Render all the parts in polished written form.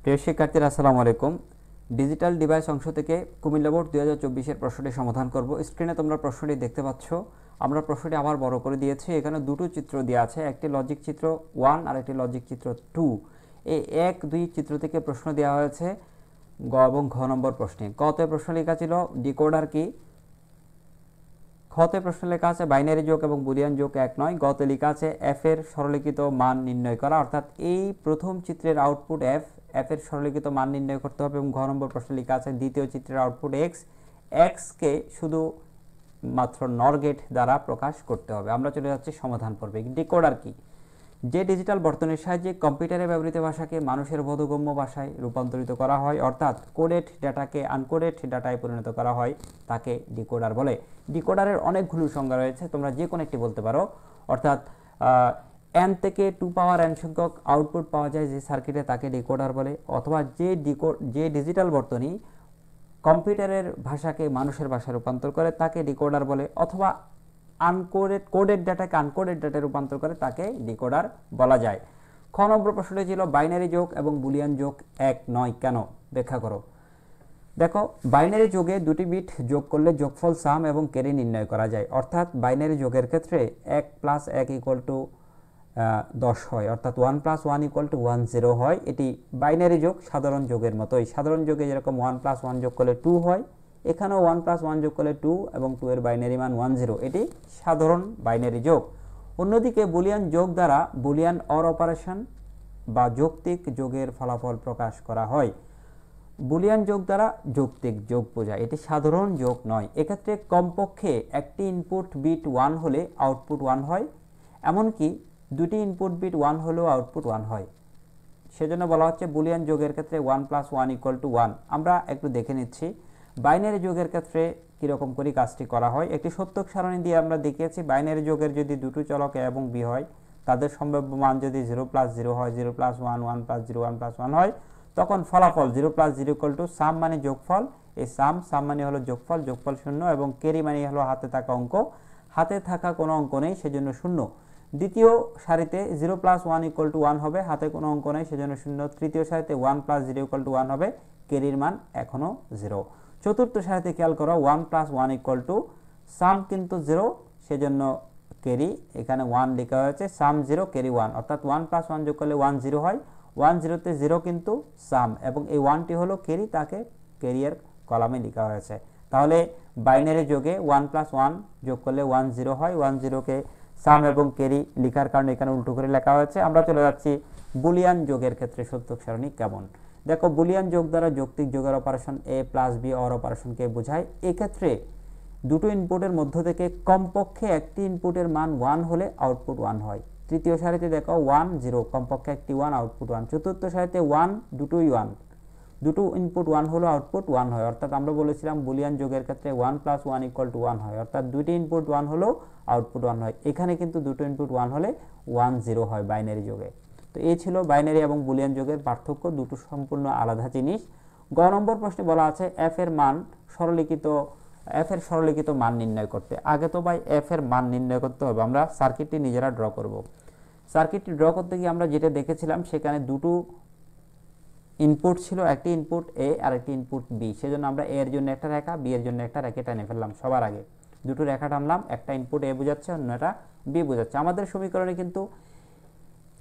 প্রিয় শিক্ষার্থীরা আসসালামু আলাইকুম। ডিজিটাল ডিভাইস অংশ থেকে কুমিল্লা বোর্ড 2024 এর প্রশ্নটি সমাধান করব। স্ক্রিনে তোমরা প্রশ্নটি দেখতে পাচ্ছ। আমরা প্রশ্নটি আবার বড় করে দিয়েছি। এখানে দুটো চিত্র দেওয়া আছে, একটি লজিক চিত্র 1 আর একটি লজিক চিত্র 2। এই 1-2 চিত্র থেকে প্রশ্ন দেওয়া হয়েছে গ এবং ঘ নম্বর প্রশ্নে। কতে প্রশ্ন লেখা ছিল ডিকোডার কি, খতে প্রশ্ন লেখা আছে বাইনারি যোগ এবং বুলিয়ান যোগ এক নয়, গতে লেখা আছে এফ এর সরলীকৃত মান নির্ণয় করা, অর্থাৎ এই প্রথম চিত্রের আউটপুট এফ এর সরলীকৃত মান নির্ণয় করতে হবে। এবং ঘ নম্বর প্রশ্ন লেখা আছে দ্বিতীয় চিত্রের আউটপুট এক্স কে শুধু মাত্র নর গেট দ্বারা প্রকাশ করতে হবে। আমরা চলে যাচ্ছি সমাধান পর্বে। ডিকোডার কি? যে ডিজিটাল বর্তনীর সাহায্যে কম্পিউটারে ব্যবহৃত ভাষাকে মানুষের বোধগম্য ভাষায় রূপান্তরিত করা হয়, অর্থাৎ কোডেড ডাটাকে আনকোডেড ডাটায় পরিণত করা হয়, তাকে ডিকোডার বলে। ডিকোডারের অনেকগুলো সংজ্ঞা রয়েছে, তোমরা যে কোনো একটি বলতে পারো। অর্থাৎ n থেকে 2 পাওয়ার n সংখ্যক আউটপুট পাওয়া যায় যে সার্কিটে, তাকে ডিকোডার বলে। অথবা যে ডিজিটাল বর্তনী কম্পিউটারের ভাষাকে মানুষের ভাষায় রূপান্তর করে, তাকে ডিকোডার বলে। অথবা কোডেড ডাটাকে আনকোডেড ডাটায় রূপান্তর করে, তাকে ডিকোডার বলা যায়। খ নম্বর প্রশ্নটি ছিল বাইনারি যোগ এবং বুলিয়ান যোগ এক নয় কেন, ব্যাখ্যা করো। দেখো, বাইনারি যোগে দুটি বিট যোগ করলে যোগফল সাম এবং ক্যারি নির্ণয় করা যায়। অর্থাৎ বাইনারি যোগের ক্ষেত্রে 1 + 1 = 10 হয়, অর্থাৎ 1 + 1 = 10 হয়। এটি বাইনারি যোগ সাধারণ যোগের মতোই। সাধারণ যোগে যেরকম 1 + 1 যোগ করলে 2 হয়, এখানেও 1 + 1 যোগ করলে 2 এবং 2 এর বাইনারি মান 10। এটি সাধারণ বাইনারি যোগ। অন্যদিকে বুলিয়ান যোগ দ্বারা বুলিয়ান অর অপারেশন বা যৌক্তিক যোগের ফলাফল প্রকাশ করা হয়। বুলিয়ান যোগ দ্বারা যৌক্তিক যোগ বোঝায়, এটি সাধারণ যোগ নয়। এক্ষেত্রে কমপক্ষে একটি ইনপুট বিট 1 হলে আউটপুট 1 হয়, এমনকি দুটি ইনপুট বিট 1 হলেও আউটপুট 1 হয়। সেজন্য বলা হচ্ছে বুলিয়ান যোগের ক্ষেত্রে 1 + 1 = 1। আমরা একটু দেখে নিচ্ছি বাইনারি যোগের ক্ষেত্রে কীরকম করে কাজটি করা হয়। একটি সত্যক সারণী দিয়ে আমরা দেখিয়েছি বাইনারি যোগের যদি দুটো চলক a এবং b হয়, তাদের সম্ভাব্য মান যদি 0 + 0 হয়, 0 + 1, 1 + 0, 1 + 1 হয়, তখন ফলাফল 0 + 0 = সাম মানে যোগফল। এই সাম মানে হলো যোগফল, যোগফল 0, এবং ক্যারি মানে হলো হাতে থাকা অঙ্ক। হাতে থাকা কোনো অঙ্ক নেই, সেজন্য 0। দ্বিতীয় সারিতে 0 + 1 = 1 হবে, হাতে কোনো অঙ্ক নেই, সেজন্য 0। তৃতীয় সারিতে 1 + 0 = 1 হবে, ক্যারির মান এখনো 0। চতুর্থ সারিতে খেয়াল করো 1 + 1 = সাম কিন্তু 0, সেজন্য ক্যারি এখানে 1 লেখা হয়েছে। সাম 0, ক্যারি 1, অর্থাৎ 1 + 1 যোগ করলে 1 0 হয়। 1 0-তে 0 কিন্তু সাম, এবং এই 1টি হলো ক্যারি, তাকে ক্যারিয়ার কলামে লেখা হয়েছে। তাহলে বাইনারি যোগে 1 + 1 যোগ করলে 1 0 হয়। 1 0-কে সাম এবং ক্যারি লেখার কারণে এখানে উল্টো করে লেখা হয়েছে। আমরা চলে যাচ্ছি বুলিয়ান যোগের ক্ষেত্রে সত্যক সারণী কেমন। দেখো, বুলিয়ান যোগ দ্বারা যৌক্তিক যোগের অপারেশন a + b অর অপারেশনকে বোঝায়। এক্ষেত্রে দুটো ইনপুটের মধ্য থেকে কমপক্ষে একটি ইনপুটের মান 1 হলে আউটপুট 1 হয়। তৃতীয় সারিতে দেখো 1 0, কমপক্ষে একটি 1, আউটপুট 1। চতুর্থ সারিতে 1, দুটোই 1, দুটো ইনপুট 1 হলো আউটপুট 1 হয়। অর্থাৎ আমরা বলেছিলাম বুলিয়ান যোগের ক্ষেত্রে 1 + 1 = 1 হয়, অর্থাৎ দুটি ইনপুট 1 হলো আউটপুট 1 হয়। এখানে কিন্তু দুটো ইনপুট 1 হলে 1 0 হয় বাইনারি যোগে। তো এই ছিল বাইনারি এবং বুলিয়ান যোগের পার্থক্য, দুটো সম্পূর্ণ আলাদা জিনিস। গ নম্বর প্রশ্নে বলা আছে এফ এর সরলীকৃত মান নির্ণয় করতে। আগে তো ভাই এফ এর মান নির্ণয় করতে হবে, আমরা সার্কিটটি নিজেরা ড্র করব। সার্কিটটি ড্র করতে গিয়ে আমরা যেটা দেখেছিলাম, সেখানে দুটো ইনপুট ছিল, একটি ইনপুট এ আর একটি ইনপুট বি। সেজন্য আমরা এ এর জন্য একটা রেখা, বি এর জন্য একটা রেখা টেনে ফেললাম। সবার আগে দুটো রেখা টানলাম, একটা ইনপুট এ বোঝাচ্ছে, অন্যটা বি বোঝাচ্ছে। আমাদের সমীকরণে কিন্তু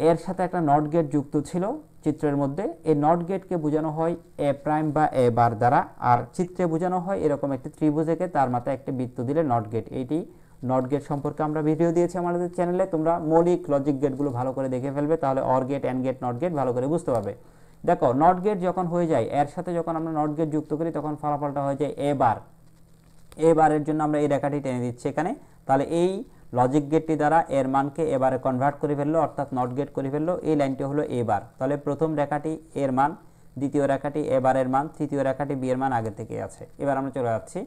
এর সাথে একটা নট গেট যুক্ত ছিল চিত্রের মধ্যে। এই নট গেটকে বোঝানো হয় এ প্রাইম বা এ বার দ্বারা, আর চিত্রে বোঝানো হয় এরকম একটি ত্রিভুজ এঁকে তার মাথায় একটা বৃত্ত দিলে নট গেট। এইটি নট গেট সম্পর্কে আমরা ভিডিও দিয়েছি আমাদের চ্যানেলে, তোমরা মৌলিক লজিক গেটগুলো ভালো করে দেখে ফেলবে, তাহলে or gate, and gate, not gate ভালো করে বুঝতে পারবে। দেখো, নট গেট যখন হয়ে যায়, এর সাথে যখন আমরা নট গেট যুক্ত করি, তখন ফলাফলটা হয়ে যায় এ বার। এ বারের জন্য আমরা এই রেখাটি টেনে দিচ্ছি এখানে। তাহলে এই লজিক গেটটি দ্বারা এর মানকে এবারে কনভার্ট করে ফেললো, অর্থাৎ নট গেট করে ফেললো। এই লাইনটি হলো এ বার। তাহলে প্রথম রেখাটি এর মান, দ্বিতীয় রেখাটি এ বারের মান, তৃতীয় রেখাটি বি এর মান আগে থেকে আছে। এবার আমরা চলে যাচ্ছি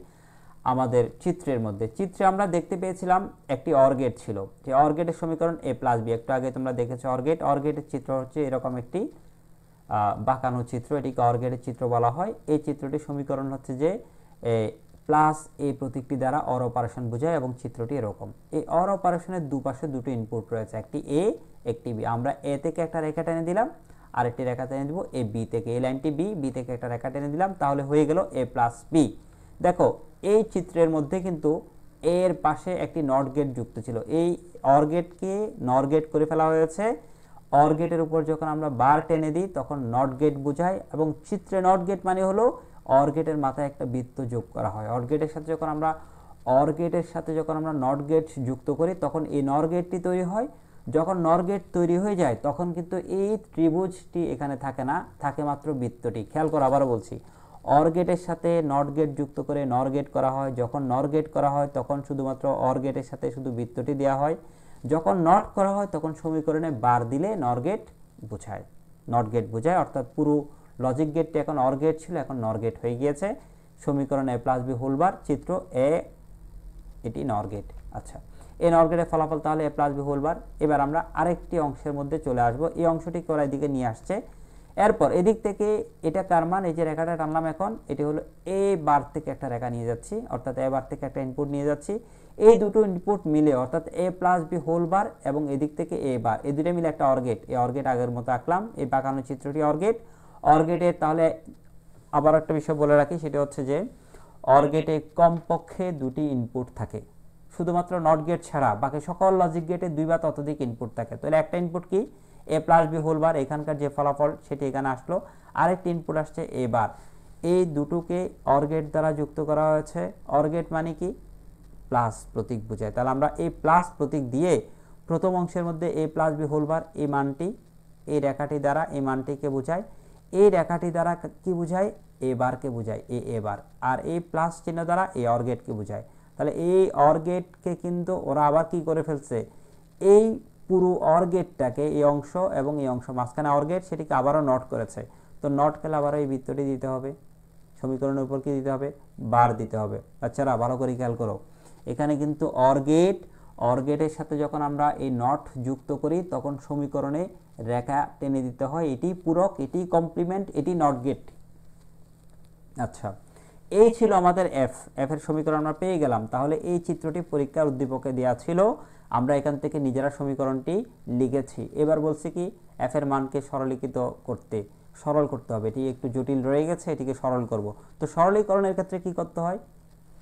আমাদের চিত্রের মধ্যে। চিত্রে আমরা দেখতে পেয়েছিলাম একটি অর গেট ছিল, যে অর গেটের সমীকরণ a + b। একটু আগে তোমরা দেখেছো অর গেট। অর গেটের চিত্র হচ্ছে এরকম একটি বাঁকানো চিত্র, এটিকে অর গেটের চিত্র বলা হয়। এই চিত্রটির সমীকরণ হচ্ছে যে প্লাস এই প্রতীকটি দ্বারা অর অপারেশন বোঝায়, এবং চিত্রটি এরকম। এই অর অপারেশনের দুপাশে দুটো ইনপুট রয়েছে, একটি এ একটি বি। আমরা এ থেকে একটা রেখা টেনে দিলাম, আরেকটি রেখা টেনে দিব এ বি থেকে, এই লাইনটি বি, বি থেকে একটা রেখা টেনে দিলাম, তাহলে হয়ে গেল এ প্লাস বি। দেখো এই চিত্রের মধ্যে কিন্তু এর পাশে একটি নট গেট যুক্ত ছিল, এই অর গেটকে নর গেট করে ফেলা হয়েছে। অর গেটের উপর যখন আমরা বার টেনে দিই তখন নট গেট বোঝায়, এবং চিত্রে নট গেট মানে হলো অর গেটের মাথায় একটা বৃত্ত যোগ করা হয়। অর গেটের সাথে যখন আমরা নট গেট যুক্ত করি তখন এই নর গেটটি তৈরি হয়। যখন নর গেট তৈরি হয়ে যায় তখন কিন্তু এই ত্রিভুজটি এখানে থাকে না, থাকে মাত্র বৃত্তটি। খেয়াল করো, আবারও বলছি, অর গেটের সাথে নট গেট যুক্ত করে নর গেট করা হয়। যখন নর গেট করা হয় তখন শুধুমাত্র অর গেটের সাথে শুধু বৃত্তটি দেওয়া হয়। যখন নট করা হয় তখন সমীকরণে বার দিলে নট গেট বোঝায়, অর্থাৎ পুরো লজিক গেটটি এখন অর গেট ছিল, এখন নর গেট হয়ে গিয়েছে। সমীকরণ এ প্লাস বি হোল বার, চিত্র এ, এটি নর গেট। আচ্ছা, এই নর গেটের ফলাফল তাহলে এ প্লাস বি হোল বার। এবার আমরা আরেকটি অংশের মধ্যে চলে আসবো, এই অংশটি করা এদিকে নিয়ে আসছে। এরপর এদিক থেকে এটা কার মান, এই যে রেখাটা টানলাম এখন, এটি হলো এ বার থেকে একটা রেখা নিয়ে যাচ্ছি, অর্থাৎ এ বার থেকে একটা ইনপুট নিয়ে যাচ্ছি। এই দুটো ইনপুট মিলে অর্থাৎ এ প্লাস বি হোল বার এবং এদিক থেকে এ বার, এই দুটো মিলে একটা অর গেট। এই অর গেট আগের মতো আঁকলাম, এই বাঁকানো চিত্রটি অর গেট। অর গেটের তাহলে আবার একটা বিষয় বলে রাখি, সেটা হচ্ছে যে অর গেটে কমপক্ষে দুটি ইনপুট থাকে, শুধুমাত্র নট গেট ছাড়া বাকি সকল লজিক গেটে দুই বা ততোধিক ইনপুট থাকে। তাহলে একটা ইনপুট কি এ প্লাস বি হোল বার, এখানকার যে ফলাফল সেটি এখানে আসলো। আরেকটি ইনপুট আসছে এ বার, এই দুটোকে অর গেট দ্বারা যুক্ত করা হয়েছে। অর গেট মানে কি, প্লাস প্রতীক বোঝায়। তাহলে আমরা এই প্লাস প্রতীক দিয়ে প্রথম অংশের মধ্যে এ প্লাস বি হোল বার, এই মানটি এই রেখাটি দ্বারা এই মানটিকে বোঝায়, এই রেখাটি দ্বারা কি বোঝায়, এ বারকে বোঝায়, এ বার, আর এই প্লাস চিহ্ন দ্বারা এই অর গেটকে বোঝায়। তাহলে এই অর গেটকে কিন্তু ওরা আবার কি করে ফেলছে, এই পুরো অর গেটটাকে এই অংশ এবং এই অংশ মাঝখানে অর গেট, সেটিকে আবারও নট করেছে। তো নট খেলে আবারও এই বৃত্তটি দিতে হবে, সমীকরণের উপর কি দিতে হবে, বার দিতে হবে। বাচ্চারা ভালো করে খেয়াল করো, এখানে কিন্তু অর গেটের সাথে যখন আমরা এই নট যুক্ত করি তখন সমীকরণে রেখা টেনে দিতে হয়, এটি পূরক, এটি কমপ্লিমেন্ট, এটি নট গেট। আচ্ছা, এই ছিল আমাদের এফ এর সমীকরণ আমরা পেয়ে গেলাম। তাহলে এই চিত্রটি পরীক্ষার উদ্দীপকে দেওয়া ছিল, আমরা এখান থেকে নিজেরা সমীকরণটি লিখেছি। এবার বলছি কি, এফ এর মানকে সরল করতে হবে, এটি একটু জটিল রয়ে গেছে, এটিকে সরল করব। তো সরলীকরণের ক্ষেত্রে কি করতে হয়,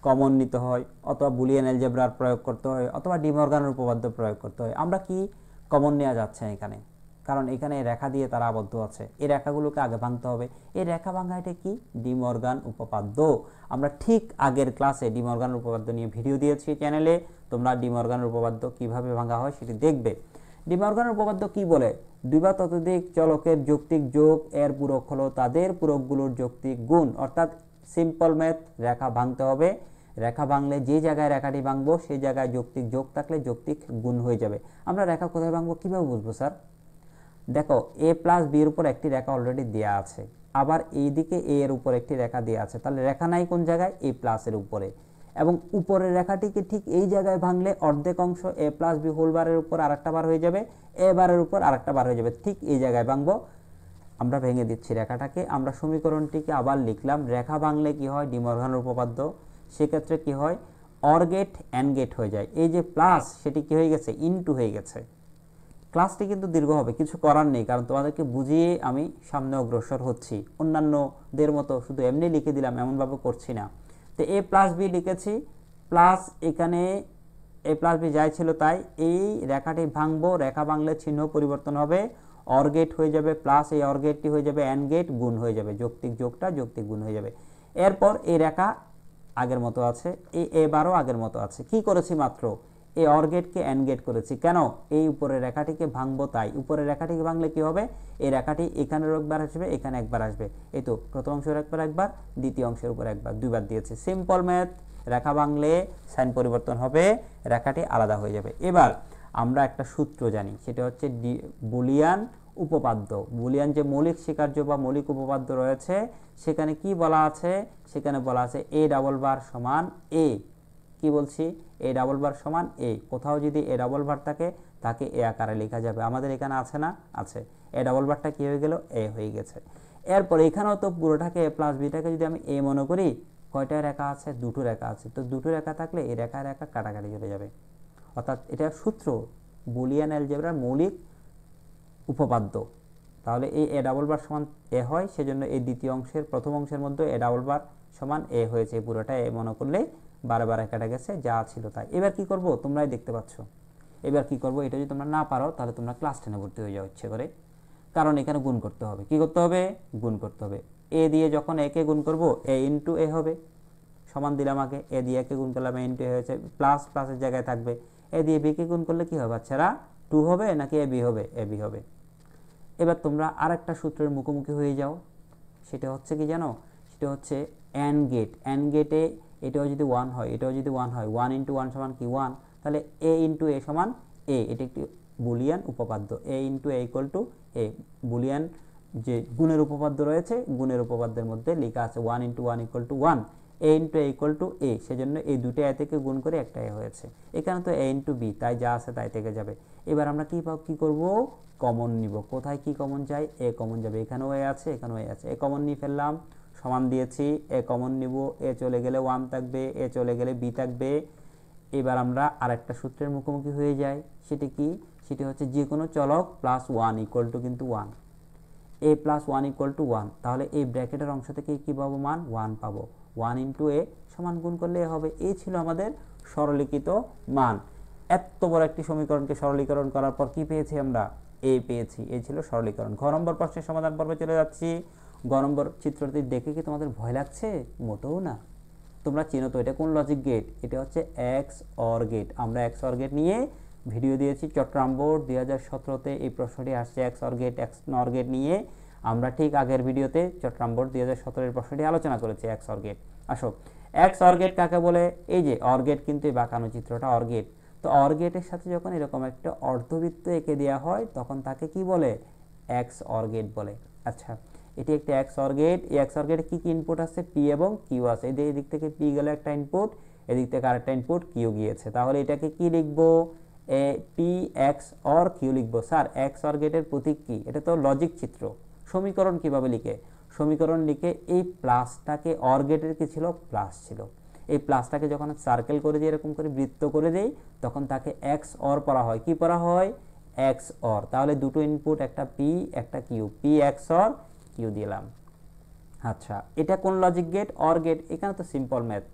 কমন নিতে হয়, অথবা বুলিয়ান অ্যালজেব্রার প্রয়োগ করতে হয়, অথবা ডি মর্গানের উপপাদ্য প্রয়োগ করতে হয়। আমরা কি কমন নেওয়া যাচ্ছে এখানে, কারণ এখানে রেখা দিয়ে তারা আবদ্ধ আছে, এই রেখাগুলোকে আগে ভাঙতে হবে। এই রেখা ভাঙা এটা কি, ডি মর্গান উপপাদ্য। আমরা ঠিক আগের ক্লাসে ডি মর্গানের উপপাদ্য নিয়ে ভিডিও দিয়েছি চ্যানেলে, তোমরা ডি মর্গানের উপপাদ্য কিভাবে ভাঙা হয় সেটি দেখবে। ডি মর্গানের উপপাদ্য কি বলে, দুই বা ততোধিক চলকের যৌক্তিক যোগ এর পূরক হলো তাদের পূরকগুলোর যৌক্তিক গুণ। অর্থাৎ সিম্পল ম্যাথ, রেখা ভাঙতে হবে, রেখা ভাঙলে যে জায়গায় রেখাটি ভাঙবো সেই জায়গায় যৌক্তিক যোগ থাকলে যৌক্তিক গুণ হয়ে যাবে। আমরা রেখা কোথায় ভাঙবো, কিভাবে বুঝবো স্যার, দেখো এ প্লাস বি এর উপর একটি রেখা অলরেডি দেওয়া আছে, আবার এইদিকে এ এর উপর একটি রেখা দেওয়া আছে, তাহলে রেখা নাই কোন জায়গায়, এ প্লাস এর উপরে, এবং উপরের রেখাটিকে ঠিক এই জায়গায় ভাঙলে অর্ধেক অংশ এ প্লাস বি হোল বারের উপর আরেকটা বার হয়ে যাবে, এ বারের উপর আরেকটা বার হয়ে যাবে, ঠিক এই জায়গায় ভাঙবো। আমরা ভেঙে দিচ্ছি রেখাটাকে, আমরা সমীকরণটিকে আবার লিখলাম, রেখা ভাঙলে কি হয়, ডি মর্গানের উপপাদ্য, সেক্ষেত্রে কি হয়, অর গেট এন্ড গেট হয়ে যায়, এই যে প্লাস সেটি কি হয়ে গেছে, ইনটু হয়ে গেছে। ক্লাসটি কিন্তু দীর্ঘ হবে, কিছু করার নেই, কারণ তোমাদেরকে বুঝিয়ে আমি সামনে অগ্রসর হচ্ছি, অন্যান্যদের মতো শুধু এমনি লিখে দিলাম এমনভাবে করছি না। তো এ প্লাস বি লিখেছি, প্লাস এখানে এ প্লাস বি যাই ছিল তাই, এই রেখাটি ভাঙবো, রেখা ভাঙলে চিহ্ন পরিবর্তন হবে, অর গেট হয়ে যাবে প্লাস, এই অর গেটটি হয়ে যাবে এন্ড গেট, গুণ হয়ে যাবে, যৌক্তিক যোগটা যৌক্তিক গুণ হয়ে যাবে। এরপর এই রেখা আগের মতো আছে, এই এ বারও আগের মতো আছে। কি করেছি মাত্র, এই অর গেটকে এন্ড গেট করেছি, কেন, এই উপরের রেখাটিকে ভাঙবো তাই। উপরের রেখাটিকে ভাঙলে কি হবে, এই রেখাটি এখানের একবার আসবে, এখানে একবার আসবে, এই তো প্রথম অংশের একবার, দ্বিতীয় অংশের উপর একবার, দুইবার দিয়েছে। সিম্পল ম্যাথ, রেখা ভাঙলে সাইন পরিবর্তন হবে, রেখাটি আলাদা হয়ে যাবে। এবার আমরা একটা সূত্র জানি, সেটা হচ্ছে বুলিয়ান উপপাদ্য। বুলিয়ান যে মৌলিক স্বীকার্য বা মৌলিক উপপাদ্য রয়েছে সেখানে কি বলা আছে, সেখানে বলা আছে এ ডাবল বার সমান এ, কি বলছি, এ ডাবল বার সমান এ, কোথাও যদি এ ডাবল বার থাকে তাকে এ আকারে লেখা যাবে, আমাদের এখানে আছে না, আছে, এ ডাবল বারটা কি হয়ে গেল, এ হয়ে গেছে। এরপর এখানেও তো পুরোটাকে এ প্লাস বিটাকে যদি আমি এ মনে করি, কয়টা রেখা আছে, দুটো রেখা আছে, তো দুটো রেখা থাকলে এই রেখা রেখা কাটাকাটি চলে যাবে, অর্থাৎ এটা সূত্র বুলিয়ান অ্যালজেব্রার মৌলিক উপপাদ্য। তাহলে এই এ ডাবল বার সমান এ হয়, সেজন্য এই দ্বিতীয় অংশের প্রথম অংশের মধ্যে এ ডাবল বার সমান এ হয়েছে, পুরোটা এ মনে করলে বারবার কেটে গেছে, যা ছিল তাই। এবার কি করব তোমরাই দেখতে পাচ্ছ। এবার কি করব, এটা যদি তোমরা না পারো তাহলে তোমরা ক্লাস 10-এ ভর্তি হয়ে যাও ইচ্ছে করে, কারণ এখানে গুণ করতে হবে। কি করতে হবে? গুণ করতে হবে। এ দিয়ে যখন একে গুণ করব এ ইন্টু এ হবে, সমান দিলাম আগে, এ দিয়ে একে গুণ করলাম এ ইন্টু এ হয়েছে, প্লাস প্লাসের জায়গায় থাকবে। এ দিয়ে বিকে গুণ করলে কি হবে বাচ্চারা? 2 হবে নাকি এ বি হবে? এ বি হবে। এবার তোমরা আরেকটা সূত্রের মুখোমুখি হয়ে যাও, সেটা হচ্ছে কি জানো? সেটা হচ্ছে অ্যান্ড গেট। অ্যান্ড গেটে এটাও যদি 1 হয়, এটাও যদি 1 হয়, 1 ইন্টু 1 সমান কি 1, তাহলে এ ইন্টু এ সমান এ, এটা একটি বুলিয়ান উপপাদ্য। A into A equal to A, Boolean যে গুণের উপপাদ্য রয়েছে, গুণের উপপাদ্যের মধ্যে লেখা আছে 1 into 1 equal to 1, A into A equal to A, সেজন্য এই দুটো এ থেকে গুণ করে একটা এ হয়েছে। এখানে তো এ ইন্টু বি, তাই যা আছে তাই থেকে যাবে। এবার আমরা কি করব? কমন নিব। কোথায় কি কমন যায়? এ কমন যাবে, এখানেও এ আছে, এখানেও এ আছে, এ কমন নিয়ে ফেললাম, সমান দিয়েছি, এ কমন নিব, এ চলে গেলে 1 থাকবে, এ চলে গেলে বি থাকবে। এবার আমরা আরেকটা সূত্রের মুখোমুখি হয়ে যাই, সেটা কি? সেটা হচ্ছে যে কোনো চলক প্লাস 1 ইকুয়াল টু কিন্তু 1, এ প্লাস 1 ইকুয়াল টু 1, তাহলে এই ব্র্যাকেটের অংশ থেকে কি পাবো? মান 1 পাবো। 1 ইন্টু এ সমান গুণ করলে এ হবে। এই ছিল আমাদের সরলীকৃত মান। এত বড় একটি সমীকরণকে সরলীকরণ করার পর কি পেয়েছি আমরা? এ পেয়েছি। এই ছিল সরলীকরণ। ঘ নম্বর প্রশ্নের সমাধান পর্বে চলে যাচ্ছি। গ নম্বর চিত্রটি দেখে কি তোমাদের ভয় লাগছে? মোটেও না। তোমরা চেনো তো এটা কোন লজিক গেট? এটা হচ্ছে এক্স অর গেট। আমরা এক্স অর গেট নিয়ে ভিডিও দিয়েছি চট্টগ্রাম বোর্ড 2017-তে এই প্রশ্নটি আসছে, XOR gate, XNOR gate নিয়ে আমরা ঠিক আগের ভিডিওতে চট্টগ্রাম বোর্ড 2017-এর প্রশ্নটি আলোচনা করেছি, এক্স অর গেট। আসো, এক্স অর গেট কাকে বলে? এই যে অর গেট, কিন্তু এই বাঁকানো চিত্রটা অর গেট। তো অর গেটের সাথে যখন এরকম একটা অর্ধবৃত্ত এঁকে দেওয়া হয় তখন তাকে কি বলে? এক্স অর গেট বলে। আচ্ছা, এটি একটি এক্স অর গেট। এই এক্স অর গেটে কি কি ইনপুট আছে? পি এবং কিউ আছে। এই দিক থেকে পি গেল একটা ইনপুট, এদিক থেকে আরেকটা ইনপুট কিউ গিয়েছে। তাহলে এটাকে কি লিখবো? এ পি এক্স অর কিউ লিখবো। স্যার এক্স অর গেটের প্রতীক কি? এটা তো লজিক চিত্র। সমীকরণ কিভাবে লিখে? সমীকরণ লিখে এই প্লাসটাকে, অর গেটের কি ছিল? প্লাস ছিল। এই প্লাসটাকে যখন সার্কেল করে দিই, এরকম করে বৃত্ত করে দেই, তখন তাকে এক্স অর পড়া হয়। কি পড়া হয়? XOR. তাহলে দুটো ইনপুট, একটা পি একটা Q, P XOR Q দিলাম। আচ্ছা, এটা কোন লজিক গেট? Or gate. এখানে তো সিম্পল ম্যাথ,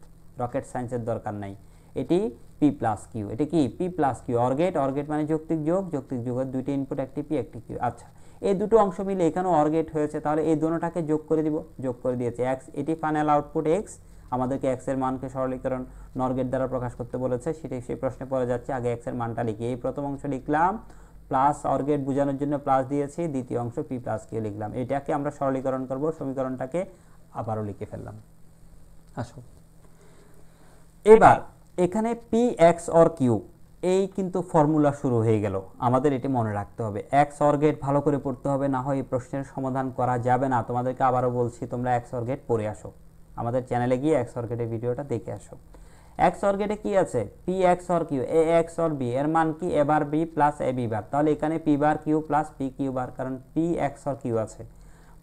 রকেট সায়েন্সের দরকার নাই। এটি পি প্লাস কিউ। এটা কি? P plus Q. Or gate, or gate মানে যৌক্তিক যোগ, যৌক্তিক যোগের দুইটা ইনপুট, একটি পি একটি কিউ। আচ্ছা, এই দুটো অংশ মিলে এখানেও অর গেট হয়েছে, তাহলে এই দুটোটাকে যোগ করে দিব। যোগ করে দিয়েছে এক্স, এটি ফাইনাল আউটপুট এক্স। আমাদেরকে এক্স এর মানকে সরলীকরণ নর গেট দ্বারা প্রকাশ করতে বলেছে, সেটাই সেই প্রশ্নে পড়ে যাচ্ছে। আগে এক্স এর মানটা লিখি। এই প্রথম অংশ লিখলাম, প্লাস অর গেট বোঝানোর জন্য প্লাস দিয়েছি, দ্বিতীয় অংশ পি প্লাস কিউ লিখলাম। এটাকে আমরা সরলীকরণ করব, সমীকরণটাকে আবারও লিখে ফেললাম। আসো, এবার এখানে পি এক্স অর কিউ, এই কিন্তু ফর্মুলা শুরু হয়ে গেল। আমাদের এটি মনে রাখতে হবে, এক্স অর গেট ভালো করে পড়তে হবে, না হয় এই প্রশ্নের সমাধান করা যাবে না। তোমাদেরকে আবারও বলছি, তোমরা এক্স অর গেট পড়ে আসো, আমাদের চ্যানেলে গিয়ে এক্স অর গেটের ভিডিওটা দেখে আসো। এক্স অর গেটে কি আছে? P XOR Q, A XOR B, এর মান কি? A bar B plus A B bar. তাহলে এখানে P bar Q plus P Q bar, কারণ পি এক্স অর কিউ আছে।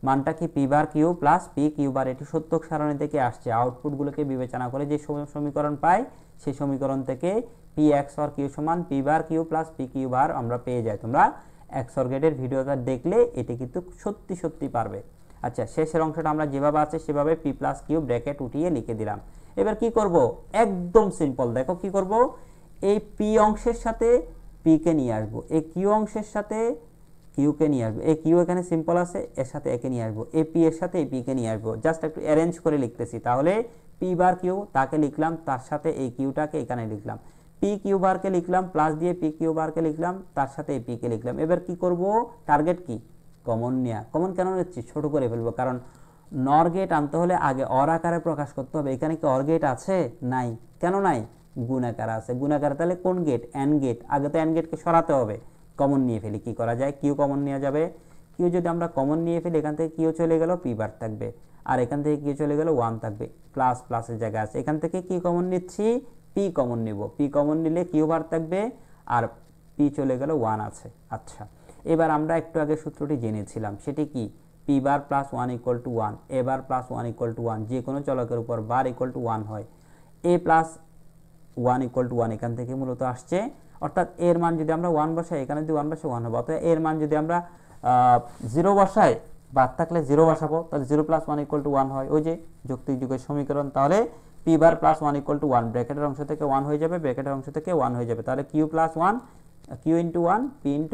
মানটা কি? P bar Q plus P Q bar. এটি সত্যক সারণী থেকে আসছে। আউটপুটগুলোকে বিবেচনা করে যে সমীকরণ পাই, সেই সমীকরণ থেকে পি এক্স অর কিউ সমান P bar Q plus P Q bar আমরা পেয়ে যাই। তোমরা এক্স অর গেটের ভিডিওটা দেখলে এটি কিন্তু সত্যি সত্যি পারবে। আচ্ছা, শেষের অংশটা আমরা যেভাবে আছে সেভাবে পি প্লাস কিউ ব্র্যাকেট উঠিয়ে লিখে দিলাম। এবার কি করব? একদম সিম্পল। দেখো কি করব, এই পি অংশের সাথে পি কে নিয়ে আসবো, এই কিউ অংশের সাথে কিউ কে নিয়ে আসবো, এই কিউ এখানে সিম্পল আছে, এর সাথে একে নিয়ে আসবো, এই পি এর সাথে এই পি কে নিয়ে আসবো। জাস্ট একটু অ্যারেঞ্জ করে লিখতেছি। তাহলে পি বার কিউ তাকে লিখলাম, তার সাথে এই কিউটাকে এখানে লিখলাম, পি কিউ বারকে লিখলাম, প্লাস দিয়ে পি কিউ বারকে লিখলাম, তার সাথে এই পি কে লিখলাম। এবার কি করব? টার্গেট কি? কমন নেওয়া। কমন কেন নিচ্ছি? ছোট করে ফেলবো, কারণ নর গেট আনতে হলে আগে অর আকারে প্রকাশ করতে হবে। এখানে কি অর গেট আছে? নাই। কেন নাই? গুণ আকারে আছে। গুণ আকারে তাহলে কোন গেট? N gate. আগে তো এন গেটকে সরাতে হবে। কমন নিয়ে ফেলি। কি করা যায়? কিউ কমন নেওয়া যাবে। কিউ যদি আমরা কমন নিয়ে ফেলি, এখান থেকে কিউ চলে গেল, পি বার থাকবে, আর এখান থেকে কিউ চলে গেল, 1 থাকবে। প্লাস প্লাসের জায়গা আছে, এখান থেকে কি কমন নিচ্ছি? পি কমন নিব। পি কমন নিলে কিউ বার থাকবে, আর পি চলে গেল, 1 আছে। আচ্ছা, এবার আমরা একটু আগে সূত্রটি জেনেছিলাম, সেটি কি? P bar plus 1 equal to 1, A bar plus 1 equal to 1, যে কোনো চলকের উপর বার ইকুয়াল টু 1 হয়। এ প্লাস 1 ইকুয়াল টু 1 এখান থেকে মূলত আসছে, অর্থাৎ এর মান যদি আমরা 1 বসাই, এখানে যদি 1 বসাই 1 হবে। অর্থাৎ এর মান যদি আমরা জিরো বসায়, বাদ থাকলে জিরো বসাবো, তাহলে 0 + 1 = 1 হয়, ওই যে যৌক্তিক যুগের সমীকরণ। তাহলে p বার + 1 = 1, ব্র্যাকেটের অংশ থেকে 1 হয়ে যাবে, ব্র্যাকেটের অংশ থেকে 1 হয়ে যাবে, তাহলে q + 1 q * 1 p *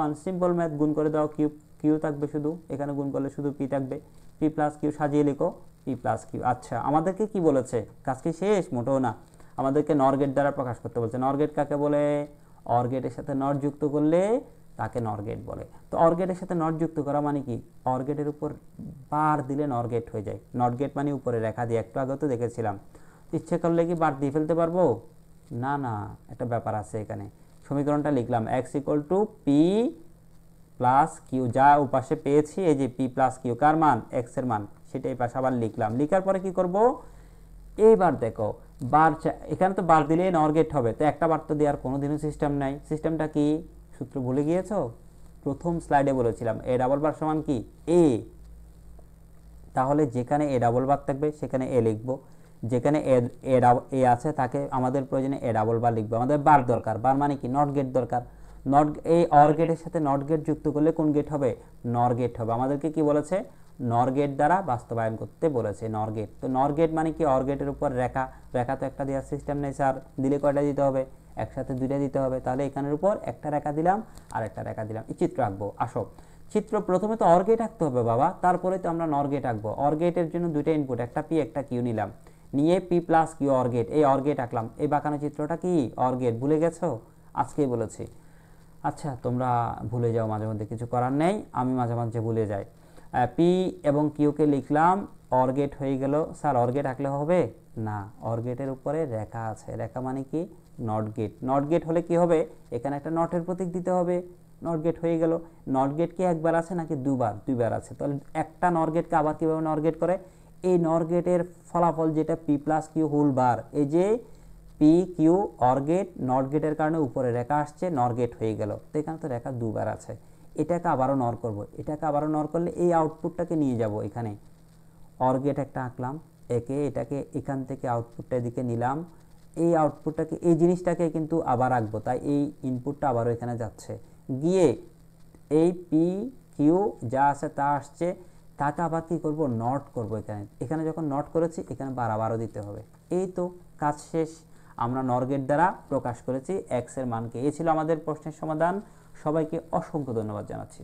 1, simple math, গুণ করে দাও, q থাকবে শুধু, এখানে গুণ করলে শুধু p থাকবে, p + q সাজিয়ে লিখো, p + q। আচ্ছা, আমাদেরকে কি বলেছে, কাজ কি শেষ? মোটেও না, আমাদেরকে নর গেট দ্বারা প্রকাশ করতে বলছে। নর গেট কাকে বলে? অর গেটের সাথে নট যুক্ত করলে তাকে নর গেট বলে। তো অর গেটের সাথে নট যুক্ত করা মানে কি? অর গেটের উপর বার দিলে নর গেট হয়ে যায়। নট গেট মানে উপরে রেখা দিয়ে, একটু আগে তো দেখেছিলাম। ইচ্ছে করলে কি বার দিয়ে ফেলতে পারবো? না না, একটা ব্যাপার আছে এখানে। সমীকরণটা লিখলাম x = p + q, যা উপাশে পেয়েছি, এই যে p + q, কার মান? x এর মান, সেটা এই পাশে আবার লিখলাম। লিখার পরে কি করব? এইবার দেখো, বার এখানে তো বার দিলেই নর গেট হবে, তো একটা বার তো দেওয়ার কোনোদিনও সিস্টেম নাই। সিস্টেমটা কি? সূত্র ভুলে গিয়েছো? প্রথম স্লাইডে বলেছিলাম a ডাবল বার সমান কি? a। তাহলে যেখানে a ডাবল বার থাকবে সেখানে a লিখবো, যেখানে a আছে তাকে আমাদের প্রয়োজনে a ডাবল বার লিখবো। আমাদের বার দরকার, বার মানে কি? নট গেট দরকার। নট, এই অর গেটের সাথে নট গেট যুক্ত করলে কোন গেট হবে? নর গেট হবে। আমাদেরকে কি বলেছে? নর গেট দ্বারা বাস্তবায়ন করতে বলেছে, নর গেট। তো নর গেট মানে কি? অর গেটের উপর রেখা, রেখা তো একটা দেওয়ার সিস্টেম নেই স্যার, দিলে কয়টা দিতে হবে? একসাথে দুইটা দিতে হবে। তাহলে এখানের উপর একটা রেখা দিলাম আর একটা রেখা দিলাম, এই চিত্র আঁকবো। আসো, চিত্র প্রথমে তো অর গেট আঁকতে হবে বাবা, তারপরে তো আমরা নর গেট আঁকবো। অর গেটের জন্য দুইটা ইনপুট, একটা p একটা q নিলাম, নিয়ে p + q অর গেট, এই অর গেট আঁকলাম। এই বাঁকানো চিত্রটা কি? Or gate. ভুলে গেছো? আজকেই বলেছি। আচ্ছা, তোমরা ভুলে যাও মাঝে মধ্যে, কিছু করার নেই, আমি মাঝে মাঝে ভুলে যাই। p এবং q কে লিখলাম, অর গেট হয়ে গেল। স্যার অর গেট আঁকলে হবে না, অর গেটের উপরে রেখা আছে, রেখা মানে কি? Not get. নট গেট হলে কি হবে? এখানে একটা নটের প্রতীক দিতে হবে, নট গেট হয়ে গেল। নট গেট কি একবার আছে নাকি দুবার? দুইবার আছে। তাহলে একটা নর গেটকে আবার কিভাবে নর গেট করে? এই নর গেটের ফলাফল যেটা p + q হোল বার, এই যে p q or gate, not গেটের কারণে উপরে রেখা আসছে, নর গেট হয়ে গেল। তো এখানে তো রেখা দুবার আছে, এটাকে আবারও নর করব, এটাকে আবারও নর করলে এই আউটপুটটাকে নিয়ে যাব এখানে। অর গেট একটা আঁকলাম, এটাকে এখান থেকে আউটপুটটা এদিকে নিলাম, এই আউটপুটটাকে, এই জিনিসটাকে কিন্তু আবার আঁকবো, তাই এই ইনপুটটা আবারও এখানে যাচ্ছে, গিয়ে এই পি কিউ যা আছে তা আসছে, তাকে আবার কি করব? নট করব এখানে। এখানে যখন নট করেছি, এখানে বারবারও দিতে হবে। এই তো কাজ শেষ। আমরা নর গেট দ্বারা প্রকাশ করেছি x এর মানকে। এই ছিল আমাদের প্রশ্নের সমাধান। সবাইকে অসংখ্য ধন্যবাদ জানাচ্ছি।